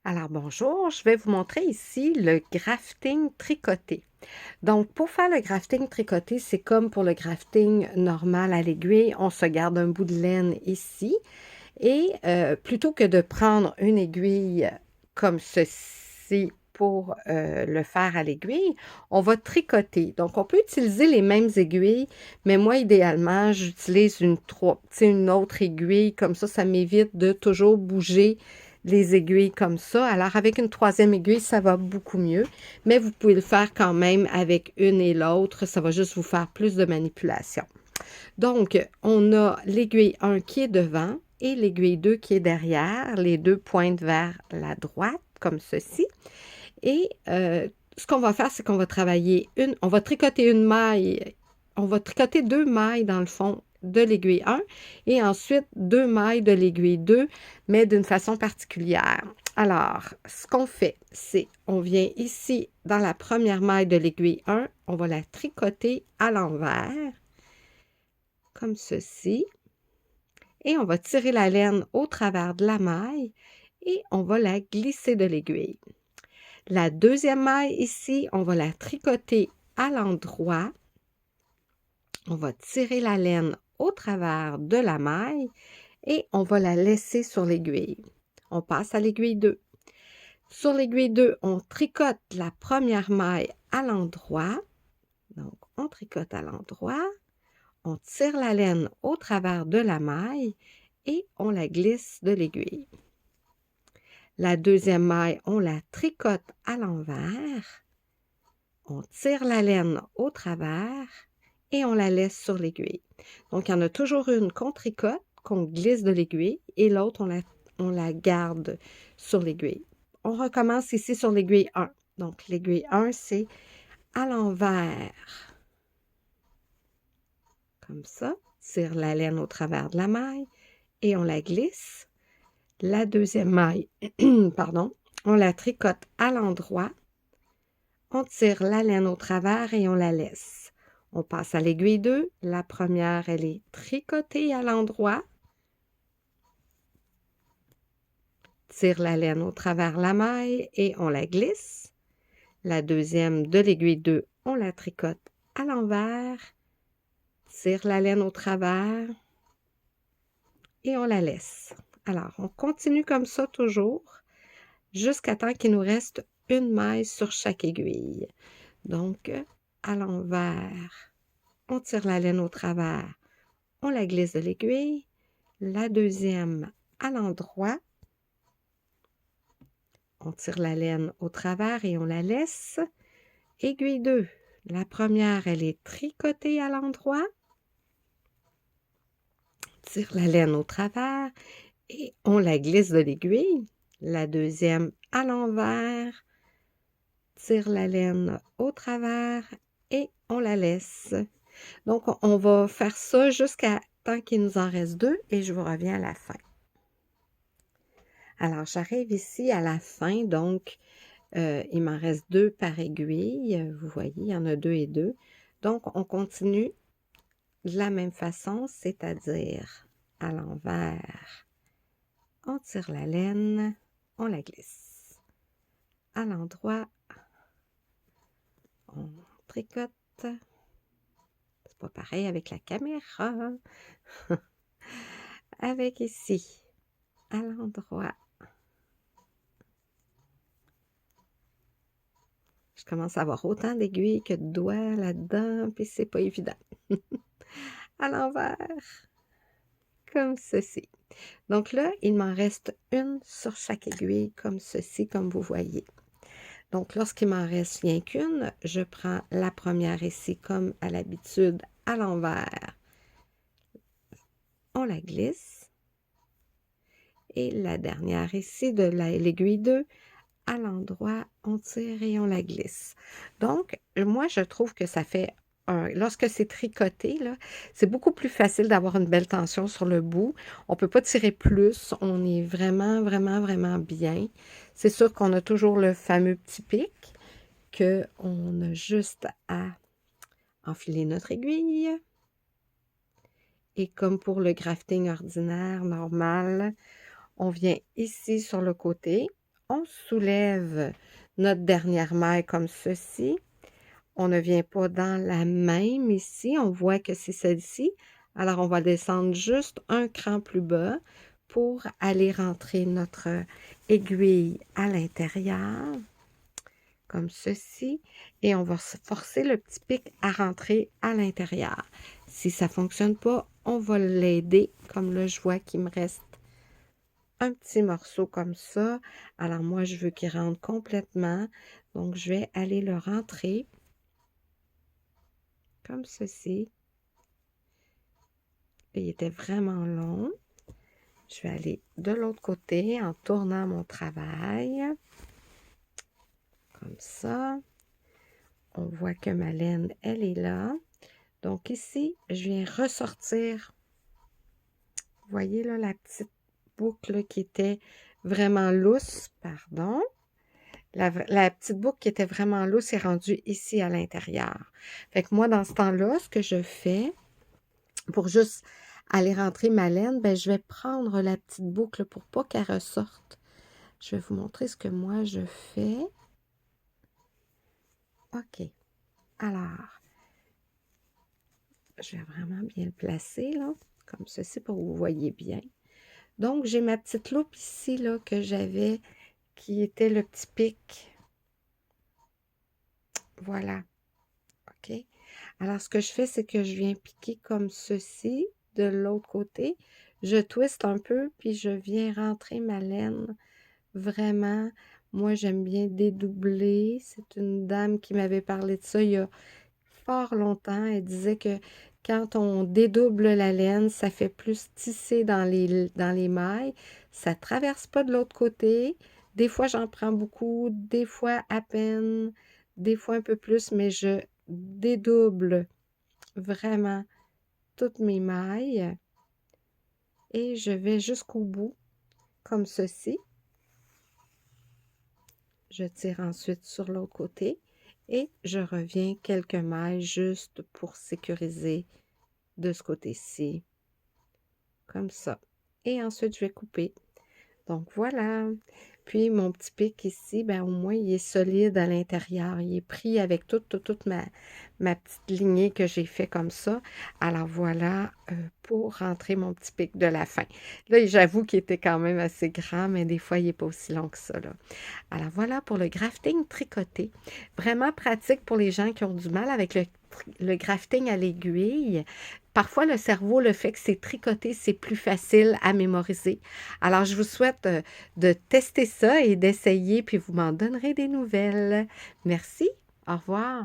Alors bonjour, je vais vous montrer ici le grafting tricoté. Donc pour faire le grafting tricoté, c'est comme pour le grafting normal à l'aiguille, on se garde un bout de laine ici et plutôt que de prendre une aiguille comme ceci pour le faire à l'aiguille, on va tricoter. Donc on peut utiliser les mêmes aiguilles, mais moi idéalement j'utilise une autre aiguille, comme ça m'évite de toujours bouger les aiguilles comme ça. Alors, avec une troisième aiguille, ça va beaucoup mieux, mais vous pouvez le faire quand même avec une et l'autre. Ça va juste vous faire plus de manipulation. Donc, on a l'aiguille 1 qui est devant et l'aiguille 2 qui est derrière. Les deux pointent vers la droite, comme ceci. Et ce qu'on va faire, c'est qu'on va travailler on va tricoter une maille, on va tricoter deux mailles dans le fond de l'aiguille 1 et ensuite deux mailles de l'aiguille 2, mais d'une façon particulière. Alors, ce qu'on fait, c'est on vient ici dans la première maille de l'aiguille 1, on va la tricoter à l'envers, comme ceci, et on va tirer la laine au travers de la maille et on va la glisser de l'aiguille. La deuxième maille ici, on va la tricoter à l'endroit. On va tirer la laine au travers de la maille et on va la laisser sur l'aiguille. On passe à l'aiguille 2. Sur l'aiguille 2, on tricote la première maille à l'endroit. Donc, on tricote à l'endroit. On tire la laine au travers de la maille et on la glisse de l'aiguille. La deuxième maille, on la tricote à l'envers. On tire la laine au travers et on la laisse sur l'aiguille. Donc, il y en a toujours une qu'on tricote, qu'on glisse de l'aiguille et l'autre, on la garde sur l'aiguille. On recommence ici sur l'aiguille 1. Donc, l'aiguille 1, c'est à l'envers. Comme ça. Tire la laine au travers de la maille et on la glisse. La deuxième maille, pardon, on la tricote à l'endroit. On tire la laine au travers et on la laisse. On passe à l'aiguille 2. La première, elle est tricotée à l'endroit. Tire la laine au travers la maille et on la glisse. La deuxième de l'aiguille 2, on la tricote à l'envers. Tire la laine au travers et on la laisse. Alors, on continue comme ça toujours jusqu'à temps qu'il nous reste une maille sur chaque aiguille. Donc, à l'envers, on tire la laine au travers, on la glisse de l'aiguille. La deuxième à l'endroit, on tire la laine au travers et on la laisse. Aiguille 2, la première, elle est tricotée à l'endroit. Tire la laine au travers et on la glisse de l'aiguille. La deuxième à l'envers, tire la laine au travers et on la laisse. Donc, on va faire ça jusqu'à temps qu'il nous en reste deux et je vous reviens à la fin. Alors, j'arrive ici à la fin, donc il m'en reste deux par aiguille. Vous voyez, il y en a deux et deux. Donc, on continue de la même façon, c'est-à-dire à l'envers. On tire la laine, on la glisse. À l'endroit, on tricote. C'est pas pareil avec la caméra. Avec ici, à l'endroit. Je commence à avoir autant d'aiguilles que de doigts là-dedans, puis c'est pas évident. À l'envers, comme ceci. Donc là, il m'en reste une sur chaque aiguille, comme ceci, comme vous voyez. Donc, lorsqu'il m'en reste rien qu'une, je prends la première ici, comme à l'habitude, à l'envers. On la glisse. Et la dernière ici, de l'aiguille 2, à l'endroit, on tire et on la glisse. Donc, moi, je trouve que ça fait lorsque c'est tricoté, là, c'est beaucoup plus facile d'avoir une belle tension sur le bout. On ne peut pas tirer plus. On est vraiment, vraiment, vraiment bien. C'est sûr qu'on a toujours le fameux petit pic qu'on a juste à enfiler notre aiguille. Et comme pour le grafting ordinaire, normal, on vient ici sur le côté. On soulève notre dernière maille comme ceci. On ne vient pas dans la même ici. On voit que c'est celle-ci. Alors, on va descendre juste un cran plus bas pour aller rentrer notre aiguille à l'intérieur, comme ceci. Et on va forcer le petit pic à rentrer à l'intérieur. Si ça ne fonctionne pas, on va l'aider. Comme là, je vois qu'il me reste un petit morceau comme ça. Alors, moi, je veux qu'il rentre complètement. Donc, je vais aller le rentrer comme ceci. Il était vraiment long. Je vais aller de l'autre côté en tournant mon travail. Comme ça. On voit que ma laine, elle est là. Donc ici, je viens ressortir. Vous voyez là la petite boucle qui était vraiment lousse. Pardon. La petite boucle qui était vraiment lousse est rendue ici à l'intérieur. Fait que moi, dans ce temps-là, ce que je fais, pour juste aller rentrer ma laine, ben, je vais prendre la petite boucle pour pas qu'elle ressorte. Je vais vous montrer ce que moi je fais. OK. Alors, je vais vraiment bien le placer, là, comme ceci, pour que vous voyez bien. Donc, j'ai ma petite loupe ici, là, que j'avais, qui était le petit pic. Voilà. OK. Alors, ce que je fais, c'est que je viens piquer comme ceci, de l'autre côté. Je twiste un peu, puis je viens rentrer ma laine. Vraiment, moi, j'aime bien dédoubler. C'est une dame qui m'avait parlé de ça il y a fort longtemps. Elle disait que quand on dédouble la laine, ça fait plus tisser dans les mailles. Ça traverse pas de l'autre côté. Des fois, j'en prends beaucoup, des fois à peine, des fois un peu plus, mais je dédouble vraiment toutes mes mailles et je vais jusqu'au bout, comme ceci. Je tire ensuite sur l'autre côté et je reviens quelques mailles juste pour sécuriser de ce côté-ci, comme ça. Et ensuite, je vais couper. Donc, voilà. Puis, mon petit pic ici, ben, au moins, il est solide à l'intérieur. Il est pris avec toute ma petite lignée que j'ai fait comme ça. Alors, voilà pour rentrer mon petit pic de la fin. Là, j'avoue qu'il était quand même assez grand, mais des fois, il n'est pas aussi long que ça, là. Alors, voilà pour le grafting tricoté. Vraiment pratique pour les gens qui ont du mal avec le grafting à l'aiguille. Parfois, le cerveau, le fait que c'est tricoté, c'est plus facile à mémoriser. Alors, je vous souhaite de tester ça et d'essayer, puis vous m'en donnerez des nouvelles. Merci. Au revoir.